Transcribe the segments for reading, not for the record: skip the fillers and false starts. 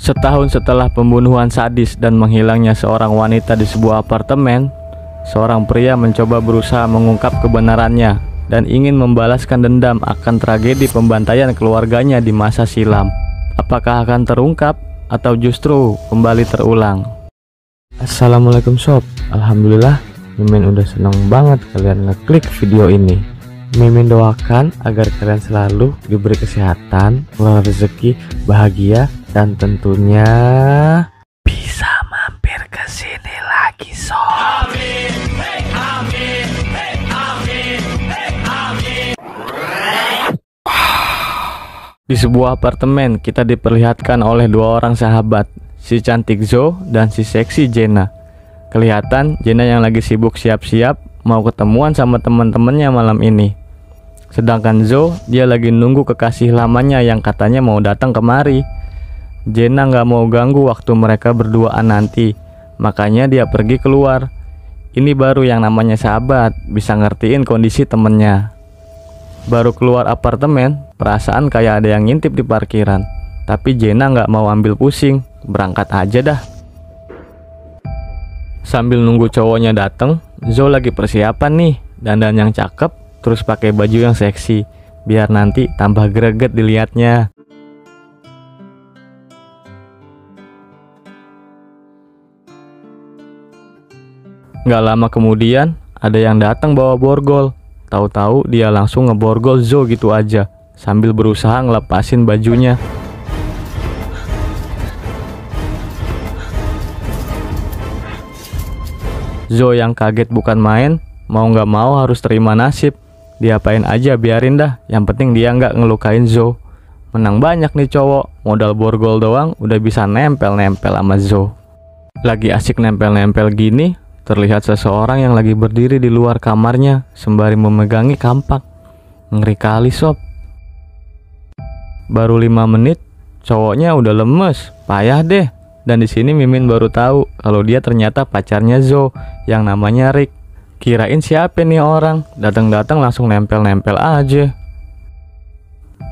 Setahun setelah pembunuhan sadis dan menghilangnya seorang wanita di sebuah apartemen, seorang pria mencoba berusaha mengungkap kebenarannya dan ingin membalaskan dendam akan tragedi pembantaian keluarganya di masa silam. Apakah akan terungkap atau justru kembali terulang? Assalamualaikum sob. Alhamdulillah, Mimin udah seneng banget kalian ngeklik video ini. Mimin doakan agar kalian selalu diberi kesehatan, keluar rezeki, bahagia, dan tentunya bisa mampir ke sini lagi sob. Amin, hey, amin, hey, amin, hey, amin. Di sebuah apartemen kita diperlihatkan oleh dua orang sahabat, si cantik Zo dan si seksi Jenna. Kelihatan Jenna yang lagi sibuk siap-siap mau ketemuan sama teman-temannya malam ini. Sedangkan Zo, dia lagi nunggu kekasih lamanya yang katanya mau datang kemari. Jenna nggak mau ganggu waktu mereka berduaan nanti, makanya dia pergi keluar. Ini baru yang namanya sahabat, bisa ngertiin kondisi temennya. Baru keluar apartemen, perasaan kayak ada yang ngintip di parkiran. Tapi Jenna nggak mau ambil pusing, berangkat aja dah. Sambil nunggu cowoknya dateng, Zo lagi persiapan nih, dandan yang cakep, terus pakai baju yang seksi, biar nanti tambah greget dilihatnya. Nggak lama kemudian, ada yang datang bawa borgol. Tahu-tahu dia langsung ngeborgol Zo gitu aja, sambil berusaha ngelepasin bajunya. Zo yang kaget bukan main, mau nggak mau harus terima nasib. Diapain aja biarin dah, yang penting dia nggak ngelukain Zo. Menang banyak nih cowok, modal borgol doang udah bisa nempel-nempel sama Zo. Lagi asik nempel-nempel gini, terlihat seseorang yang lagi berdiri di luar kamarnya sembari memegangi kampak. Ngeri kali sob. Baru 5 menit, cowoknya udah lemes, payah deh. Dan di sini Mimin baru tahu kalau dia ternyata pacarnya Zo yang namanya Rick. Kirain siapa nih orang, datang-datang langsung nempel-nempel aja.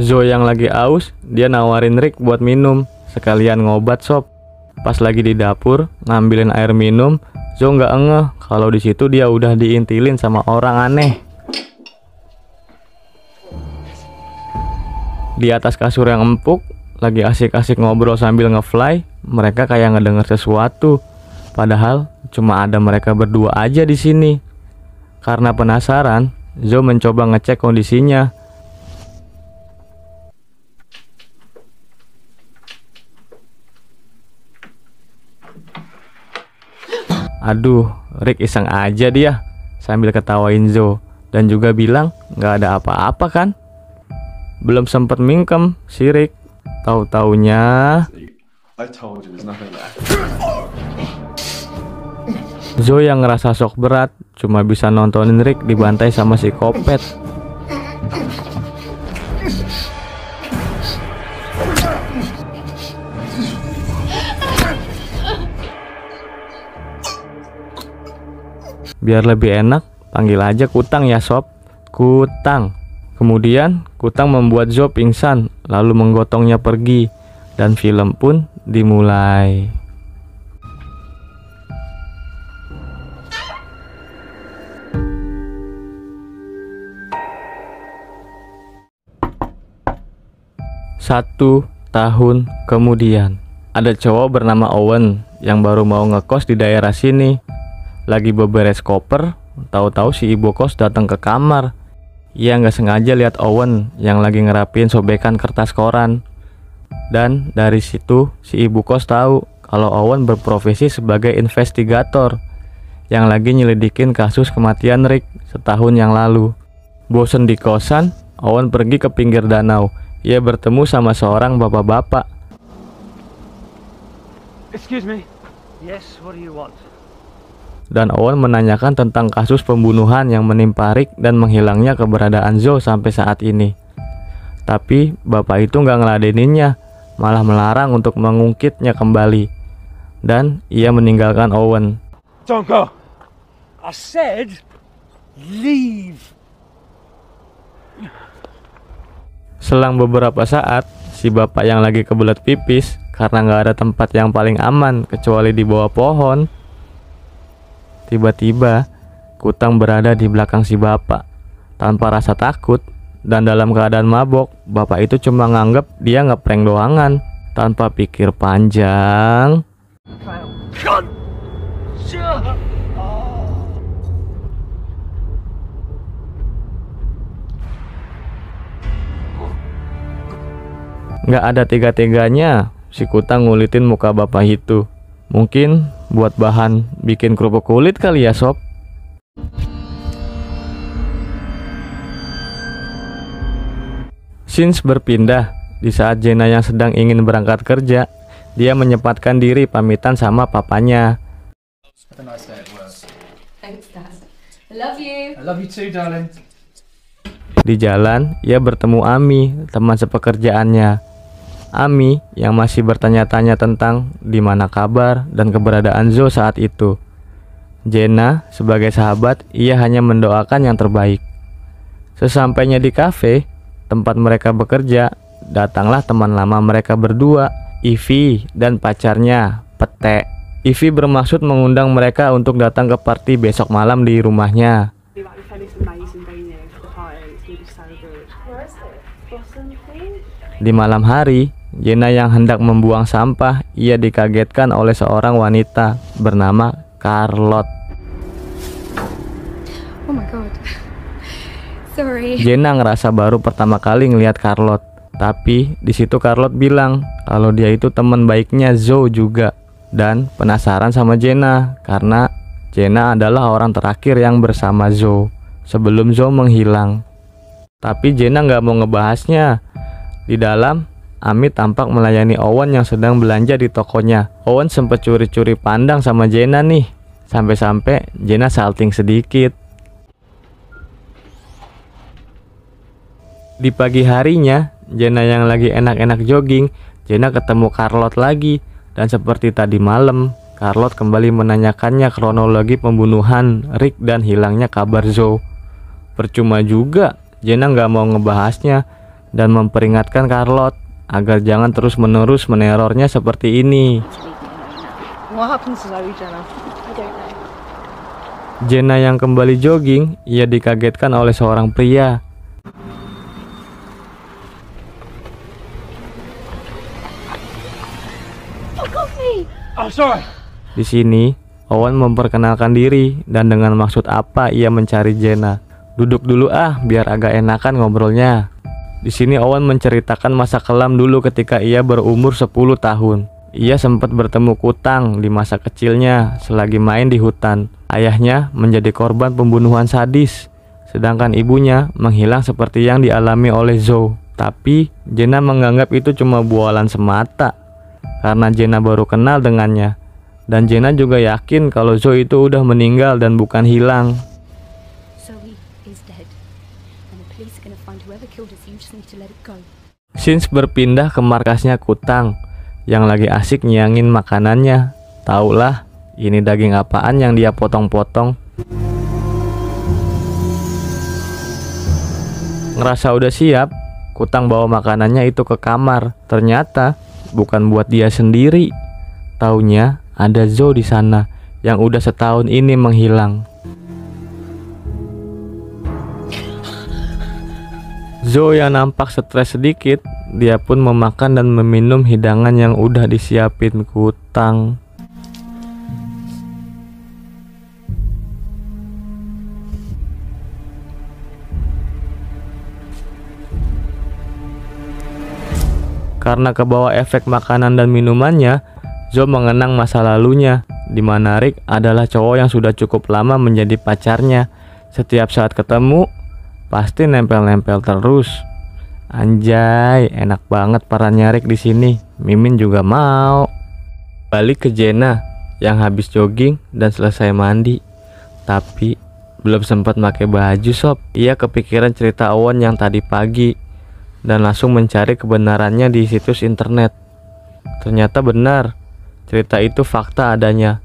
Zo yang lagi aus, dia nawarin Rick buat minum, sekalian ngobat sob. Pas lagi di dapur ngambilin air minum, Zo nggak ngeh kalau di situ dia udah diintilin sama orang aneh. Di atas kasur yang empuk, lagi asik-asik ngobrol sambil ngefly, mereka kayak ngedenger sesuatu. Padahal cuma ada mereka berdua aja di sini. Karena penasaran, Zo mencoba ngecek kondisinya. Aduh, Rick iseng aja dia, sambil ketawain Zo, dan juga bilang nggak ada apa-apa kan. Belum sempet mingkem si Rick, tahu-taunya Zo yang ngerasa shock berat, cuma bisa nontonin Rick dibantai sama si kopet. Biar lebih enak, panggil aja Kutang ya sob, Kutang. Kemudian Kutang membuat Zo pingsan, lalu menggotongnya pergi, dan film pun dimulai. Satu tahun kemudian, ada cowok bernama Owen yang baru mau ngekos di daerah sini. Lagi beberes koper, tahu-tahu si ibu kos datang ke kamar. Ia nggak sengaja lihat Owen yang lagi ngerapin sobekan kertas koran. Dan dari situ si ibu kos tahu kalau Owen berprofesi sebagai investigator yang lagi nyelidikin kasus kematian Rick setahun yang lalu. Bosen di kosan, Owen pergi ke pinggir danau. Ia bertemu sama seorang bapak-bapak. Excuse me. Yes, what do you want? Dan Owen menanyakan tentang kasus pembunuhan yang menimpa Rick dan menghilangnya keberadaan Zo sampai saat ini. Tapi bapak itu nggak ngeladeninnya, malah melarang untuk mengungkitnya kembali. Dan ia meninggalkan Owen. Don't go. I said leave. Selang beberapa saat, si bapak yang lagi kebelet pipis karena nggak ada tempat yang paling aman kecuali di bawah pohon. Tiba-tiba Kutang berada di belakang si bapak. Tanpa rasa takut dan dalam keadaan mabok, bapak itu cuma nganggep dia ngeprank doangan. Tanpa pikir panjang, nggak ada tega-teganya si Kutang ngulitin muka bapak itu. Mungkin buat bahan bikin kerupuk kulit kali ya sob. Scenes berpindah di saat Jenna yang sedang ingin berangkat kerja. Dia menyempatkan diri pamitan sama papanya. Have a nice day at work. Thanks, Dad. I love you. I love you too, darling. Di jalan, ia bertemu Ami, teman sepekerjaannya. Ami yang masih bertanya-tanya tentang di mana kabar dan keberadaan Zo saat itu. Jenna sebagai sahabat, ia hanya mendoakan yang terbaik. Sesampainya di kafe tempat mereka bekerja, datanglah teman lama mereka berdua, Ivy dan pacarnya, Pete. Ivy bermaksud mengundang mereka untuk datang ke party besok malam di rumahnya. Di malam hari, Jenna yang hendak membuang sampah, ia dikagetkan oleh seorang wanita bernama Charlotte. Oh my god. Sorry. Jenna ngerasa baru pertama kali ngelihat Charlotte, tapi di situ Charlotte bilang kalau dia itu teman baiknya Zo juga, dan penasaran sama Jenna karena Jenna adalah orang terakhir yang bersama Zo sebelum Zo menghilang. Tapi Jenna nggak mau ngebahasnya. Di dalam, Ami tampak melayani Owen yang sedang belanja di tokonya. Owen sempat curi-curi pandang sama Jenna nih, sampai-sampai Jenna salting sedikit. Di pagi harinya, Jenna yang lagi enak-enak jogging, Jenna ketemu Charlotte lagi. Dan seperti tadi malam, Charlotte kembali menanyakannya kronologi pembunuhan Rick dan hilangnya kabar Zo. Percuma juga, Jenna nggak mau ngebahasnya dan memperingatkan Charlotte agar jangan terus-menerus menerornya seperti ini. What happens to Zoe, Jenna? I don't know. Jenna yang kembali jogging, ia dikagetkan oleh seorang pria. Oh, sorry. Di sini, Owen memperkenalkan diri dan dengan maksud apa ia mencari Jenna. Duduk dulu biar agak enakan ngobrolnya. Di sini Owen menceritakan masa kelam dulu ketika ia berumur 10 tahun. Ia sempat bertemu Kutang di masa kecilnya selagi main di hutan. Ayahnya menjadi korban pembunuhan sadis, sedangkan ibunya menghilang seperti yang dialami oleh Zo. Tapi Jenna menganggap itu cuma bualan semata karena Jenna baru kenal dengannya. Dan Jenna juga yakin kalau Zo itu udah meninggal dan bukan hilang. Zoe is dead. And the police are gonna find whoever killed us. You just need to let it go. Scenes berpindah ke markasnya Kutang yang lagi asik nyangin makanannya. Taulah ini daging apaan yang dia potong-potong. Ngerasa udah siap, Kutang bawa makanannya itu ke kamar. Ternyata bukan buat dia sendiri. Taunya ada Zo di sana yang udah setahun ini menghilang. Zo yang nampak stres sedikit, dia pun memakan dan meminum hidangan yang udah disiapin Kutang. Karena kebawa efek makanan dan minumannya, Zo mengenang masa lalunya, di mana Rick adalah cowok yang sudah cukup lama menjadi pacarnya. Setiap saat ketemu, pasti nempel-nempel terus. Anjay, enak banget perannya Rick di sini. Mimin juga mau. Balik ke Jenna yang habis jogging dan selesai mandi, tapi belum sempat pakai baju sob. Ia kepikiran cerita Owen yang tadi pagi dan langsung mencari kebenarannya di situs internet. Ternyata benar, cerita itu fakta adanya.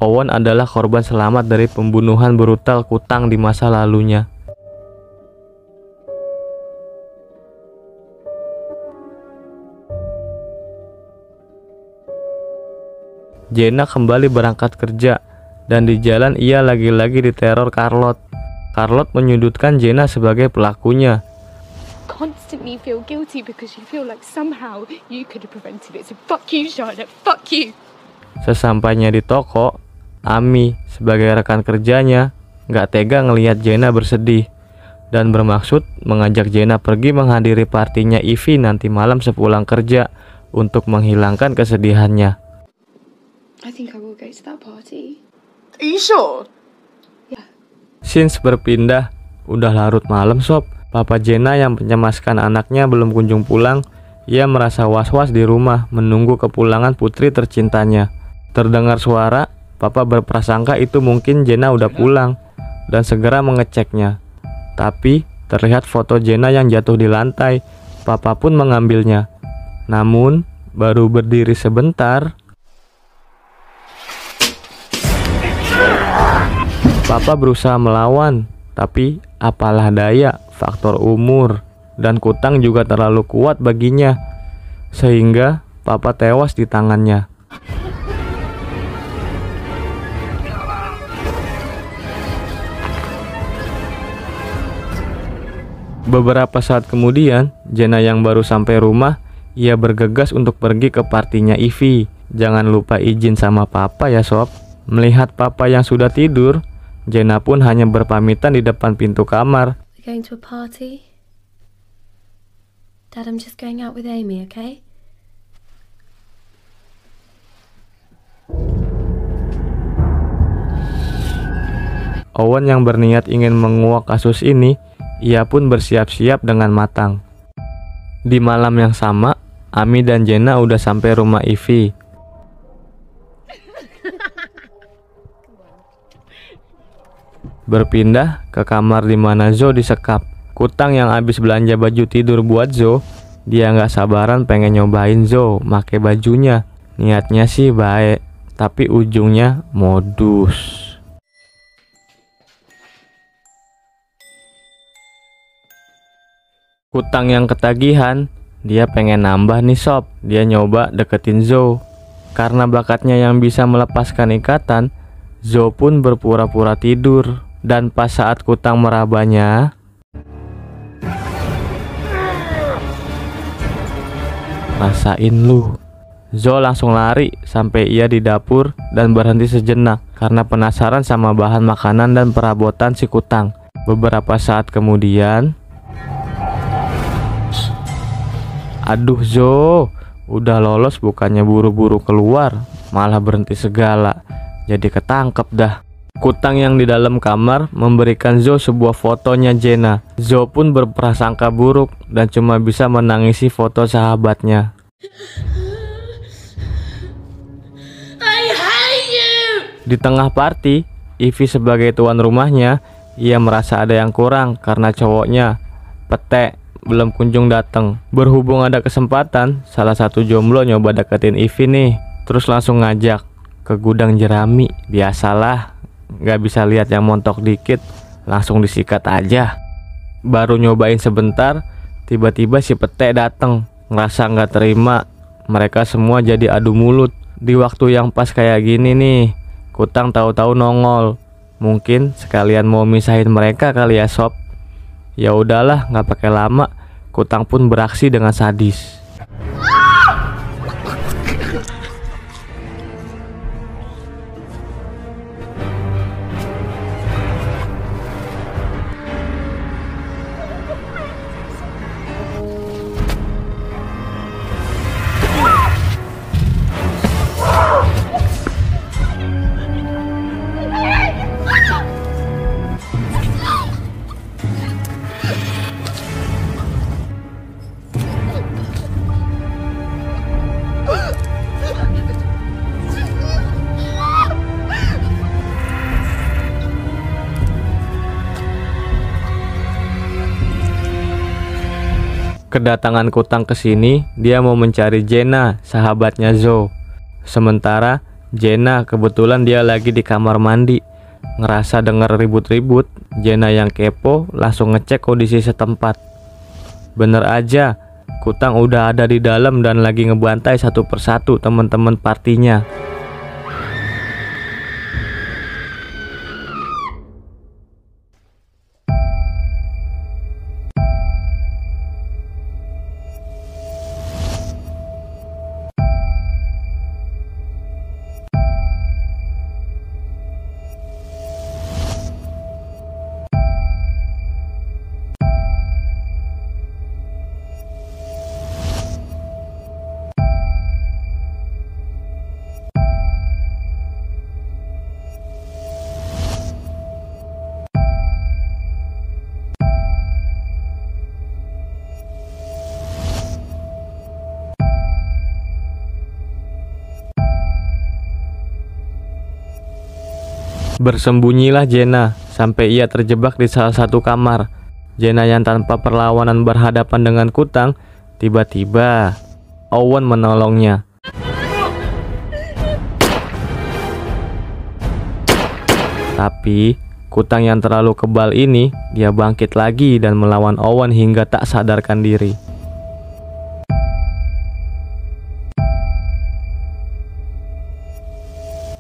Owen adalah korban selamat dari pembunuhan brutal Kutang di masa lalunya. Jenna kembali berangkat kerja dan di jalan ia lagi-lagi diteror Charlotte. Charlotte menyudutkan Jenna sebagai pelakunya. Constantly feel guilty because you feel like somehow you could have prevented it. So fuck you, Charlotte. Fuck you. Sesampainya di toko, Amy sebagai rekan kerjanya gak tega ngelihat Jenna bersedih dan bermaksud mengajak Jenna pergi menghadiri partinya Ivy nanti malam sepulang kerja untuk menghilangkan kesedihannya. I think I will go to that party. Are you sure? Scenes berpindah, udah larut malam sob. Papa Jenna yang mencemaskan anaknya belum kunjung pulang. Ia merasa was-was di rumah menunggu kepulangan putri tercintanya. Terdengar suara, Papa berprasangka itu mungkin Jenna udah pulang dan segera mengeceknya. Tapi terlihat foto Jenna yang jatuh di lantai. Papa pun mengambilnya. Namun baru berdiri sebentar, Papa berusaha melawan, tapi apalah daya, faktor umur dan kutang juga terlalu kuat baginya, sehingga Papa tewas di tangannya. Beberapa saat kemudian, Jenna yang baru sampai rumah, ia bergegas untuk pergi ke partinya Ivy. Jangan lupa izin sama Papa ya sob. Melihat Papa yang sudah tidur, Jenna pun hanya berpamitan di depan pintu kamar. We're going to a party. Dad, I'm just going out with Amy, okay? Owen yang berniat ingin menguak kasus ini, ia pun bersiap-siap dengan matang. Di malam yang sama, Amy dan Jenna udah sampai rumah Ivy. Berpindah ke kamar di mana Zoe disekap. Kutang yang habis belanja baju tidur buat Zoe, dia nggak sabaran pengen nyobain Zoe make bajunya. Niatnya sih baik, tapi ujungnya modus. Kutang yang ketagihan, dia pengen nambah nih sob. Dia nyoba deketin Zoe. Karena bakatnya yang bisa melepaskan ikatan, Zoe pun berpura-pura tidur. Dan pas saat Kutang merabanya, rasain lu. Zoe langsung lari sampai ia di dapur dan berhenti sejenak karena penasaran sama bahan makanan dan perabotan si Kutang. Beberapa saat kemudian, aduh Zoe, udah lolos bukannya buru-buru keluar, malah berhenti segala. Jadi ketangkep dah. Kutang yang di dalam kamar memberikan Zoe sebuah fotonya Jenna. Zoe pun berprasangka buruk dan cuma bisa menangisi foto sahabatnya. I hate you! Di tengah party, Ivy sebagai tuan rumahnya, ia merasa ada yang kurang karena cowoknya, Pete, belum kunjung datang. Berhubung ada kesempatan, salah satu jomblo nyoba deketin Ivy nih, terus langsung ngajak ke gudang jerami. Biasalah, nggak bisa lihat yang montok dikit, langsung disikat aja. Baru nyobain sebentar, tiba-tiba si Pete datang. Ngerasa nggak terima, mereka semua jadi adu mulut. Di waktu yang pas kayak gini nih, Kutang tahu-tahu nongol. Mungkin sekalian mau misahin mereka kali ya sob. Ya udahlah, nggak pakai lama, Kutang pun beraksi dengan sadis. Kedatangan Kutang ke sini, dia mau mencari Jenna, sahabatnya Zoe. Sementara Jenna kebetulan dia lagi di kamar mandi. Ngerasa dengar ribut-ribut, Jenna yang kepo langsung ngecek kondisi setempat. Bener aja, Kutang udah ada di dalam dan lagi ngebantai satu persatu teman-teman partinya. Bersembunyilah Jenna sampai ia terjebak di salah satu kamar. Jenna yang tanpa perlawanan berhadapan dengan Kutang. Tiba-tiba Owen menolongnya. Tapi Kutang yang terlalu kebal ini, dia bangkit lagi dan melawan Owen hingga tak sadarkan diri.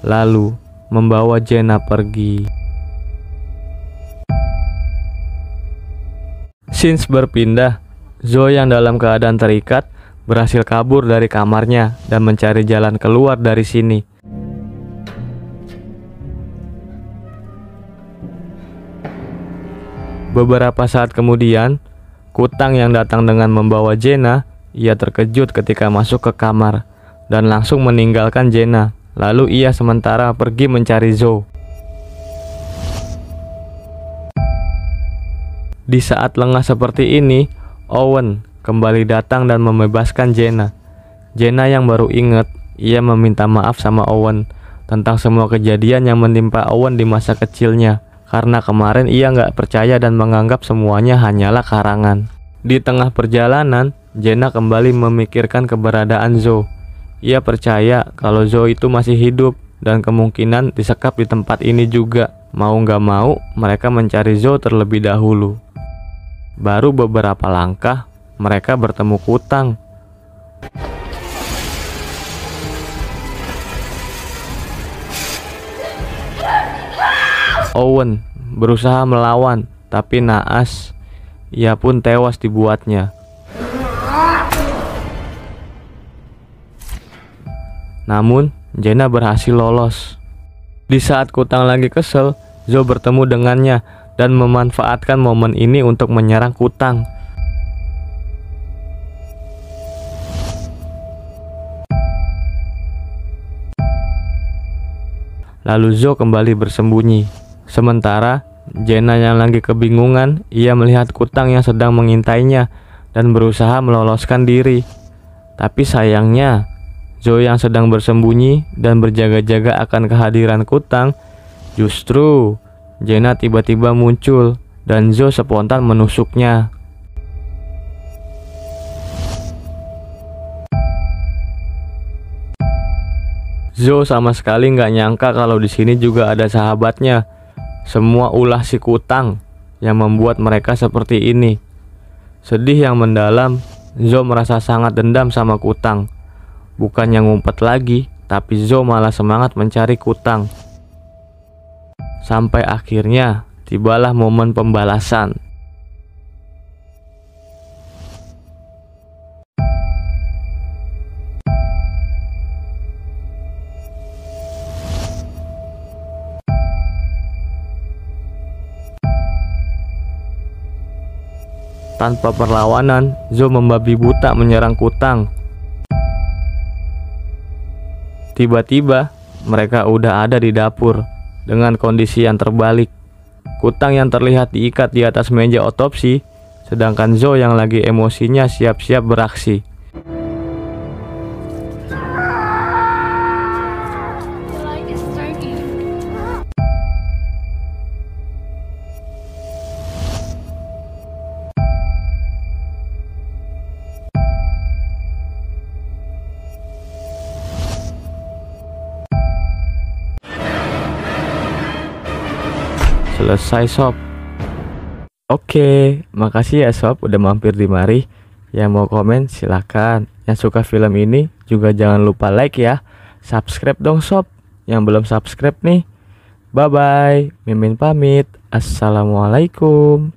Lalu membawa Jenna pergi. Scenes berpindah. Zoe yang dalam keadaan terikat berhasil kabur dari kamarnya dan mencari jalan keluar dari sini. Beberapa saat kemudian, Kutang yang datang dengan membawa Jenna, ia terkejut ketika masuk ke kamar dan langsung meninggalkan Jenna. Lalu ia sementara pergi mencari Zoe. Di saat lengah seperti ini, Owen kembali datang dan membebaskan Jenna. Jenna yang baru ingat, ia meminta maaf sama Owen tentang semua kejadian yang menimpa Owen di masa kecilnya. Karena kemarin ia nggak percaya dan menganggap semuanya hanyalah karangan. Di tengah perjalanan, Jenna kembali memikirkan keberadaan Zoe. Ia percaya kalau Zoe itu masih hidup dan kemungkinan disekap di tempat ini juga. Mau nggak mau, mereka mencari Zoe terlebih dahulu. Baru beberapa langkah, mereka bertemu Kutang. Owen berusaha melawan, tapi naas, ia pun tewas dibuatnya. Namun, Jenna berhasil lolos. Di saat Kutang lagi kesel, Zoe bertemu dengannya dan memanfaatkan momen ini untuk menyerang Kutang. Lalu Zoe kembali bersembunyi. Sementara Jenna yang lagi kebingungan, ia melihat Kutang yang sedang mengintainya dan berusaha meloloskan diri. Tapi sayangnya, Zoe yang sedang bersembunyi dan berjaga-jaga akan kehadiran Kutang, justru Jenna tiba-tiba muncul dan Zoe spontan menusuknya. Zoe sama sekali nggak nyangka kalau di sini juga ada sahabatnya. Semua ulah si Kutang yang membuat mereka seperti ini. Sedih yang mendalam, Zoe merasa sangat dendam sama Kutang. Bukannya ngumpet lagi, tapi Zoe malah semangat mencari Kutang. Sampai akhirnya tibalah momen pembalasan. Tanpa perlawanan, Zoe membabi buta menyerang Kutang. Tiba-tiba, mereka udah ada di dapur dengan kondisi yang terbalik. Kutang yang terlihat diikat di atas meja otopsi, sedangkan Zoe yang lagi emosinya siap-siap beraksi. Selesai sob. Oke, makasih ya sob udah mampir di mari. Yang mau komen silahkan. Yang suka film ini juga jangan lupa like ya. Subscribe dong sob. Yang belum subscribe nih. Bye bye. Mimin pamit. Assalamualaikum.